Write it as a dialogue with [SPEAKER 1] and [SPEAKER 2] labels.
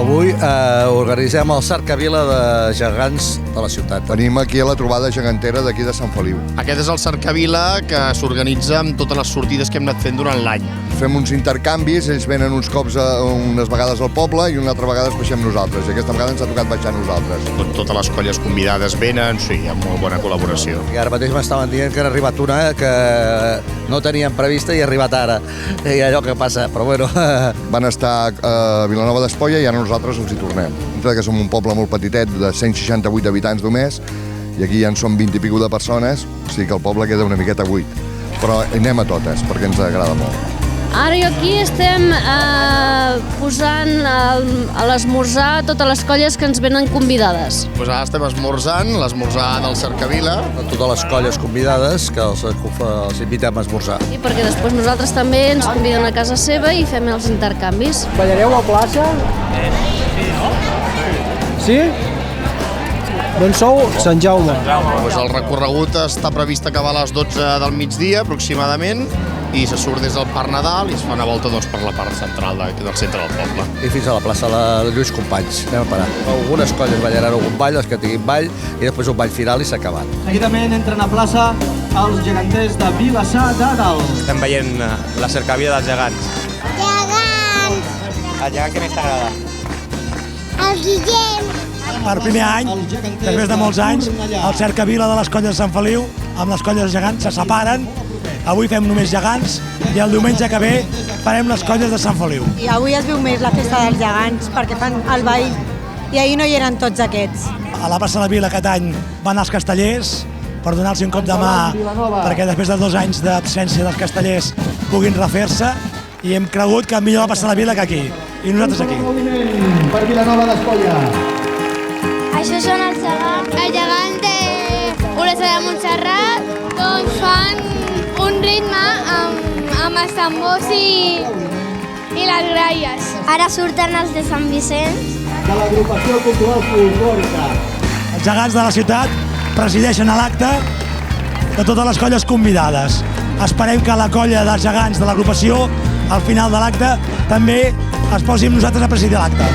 [SPEAKER 1] Avui organitzem el Cercavila de gegants de la ciutat.
[SPEAKER 2] Venim aquí a la trobada gegantera d'aquí de Sant Feliu.
[SPEAKER 3] Aquest és el Cercavila que s'organitza amb totes les sortides que hem anat fent durant l'any.
[SPEAKER 2] Fem uns intercanvis, ells venen uns cops unes vegades al poble i una altra vegada ens baixem nosaltres. I aquesta vegada ens ha tocat baixar nosaltres.
[SPEAKER 3] Totes les colles convidades venen, sí, amb molt bona col·laboració.
[SPEAKER 1] I ara mateix m'estaven dient que ha arribat una que no teníem prevista i ha arribat ara. I allò que passa, però bueno.
[SPEAKER 2] Van estar a Vilanova d'Espolla i ara nosaltres els hi tornem. Encara que som un poble molt petitet, de 168 habitants només, i aquí ja en som 20 i escaig de persones, o sigui que el poble queda una miqueta buit. Però anem a totes, perquè ens agrada molt.
[SPEAKER 4] Ara i aquí estem posant a l'esmorzar totes les colles que ens venen convidades.
[SPEAKER 3] Pues ara estem esmorzant, l'esmorzar del Cercavila.
[SPEAKER 1] Totes les colles convidades que els invitem a esmorzar.
[SPEAKER 4] I perquè després nosaltres també ens conviden a casa seva i fem els intercanvis.
[SPEAKER 5] Ballareu a plaça? Sí? Doncs sou Sant Jaume.
[SPEAKER 3] Pues el recorregut està previst acabar a les 12 del migdia, aproximadament, i se surt des del Parc Nadal i es fa una volta per la part central del centre del poble.
[SPEAKER 1] I fins a la plaça de Lluís Companys. Anem a parar. Algunes colles ballaran algun ball, les que tinguin ball, i després un ball final i s'ha acabat.
[SPEAKER 5] Seguidament entren a plaça els geganters de Vilassar de Dalt.
[SPEAKER 6] Estem veient la cercavila dels gegants.
[SPEAKER 7] Gegants!
[SPEAKER 6] El gegant que més t'agrada?
[SPEAKER 7] El Guillem!
[SPEAKER 8] Per primer any, després de molts anys, el Cercavila de les colles de Sant Feliu amb les colles gegants se separen. Avui fem només gegants i el diumenge que ve farem les colles de Sant Feliu.
[SPEAKER 9] I avui es viu més la festa dels gegants perquè fan el ball i ahir no hi eren tots aquests.
[SPEAKER 8] A la plaça de la Vila aquest any van els castellers per donar-los un cop de mà perquè després de 2 anys d'absència dels castellers puguin refer-se i hem cregut que millor la plaça de la Vila que aquí i nosaltres aquí.
[SPEAKER 5] Per Vilanova d'Espolla.
[SPEAKER 7] Això són els gegants.
[SPEAKER 10] Els gegants d'Olesa de Montserrat doncs fan un ritme amb els tambors i les gralles.
[SPEAKER 7] Ara surten els de Sant Vicenç.
[SPEAKER 5] De l'agrupació cultural folclòrica.
[SPEAKER 8] Els gegants de la ciutat presideixen l'acte de totes les colles convidades. Esperem que la colla dels gegants de l'agrupació, al final de l'acte, també es posi amb nosaltres a presidir l'acte.